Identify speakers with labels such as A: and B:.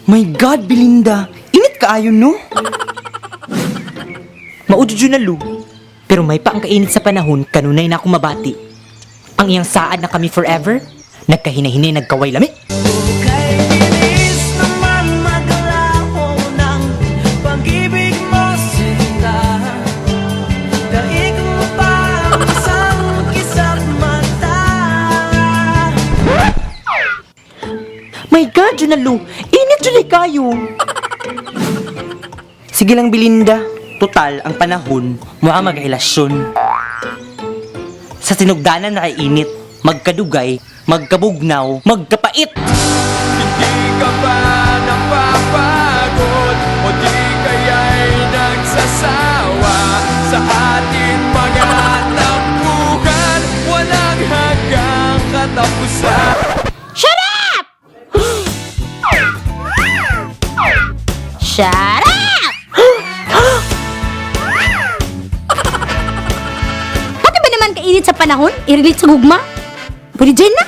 A: My God, Belinda! Init kaayo, no? Maudyo na, Lu. Pero may pa ang kainit sa panahon, kanunay na ako mabati. Ang iyang saad na kami forever, nagkahinay-hinay, nagkaway lami.
B: Kay bilis naman maglaho ng pag-ibig mo sinta. Daig mo pa ang isang kisap mata.
A: My God, yun na, Lu. Init yun kayo. Sige lang, Belinda. Total, ang panahon, mga magrelasyon. Sa sinugdanan na kay init, magkadugay, magkabugnaw, magkapait.
C: Hindi ka ba napapagod o di kaya'y nagsasawa sa ating mga tampuhan? Walang hanggang katapusan.
D: Shut up! Shut up! Pati ba naman kainit sa panahon? I-relate sa gugma? Pwede dyan na?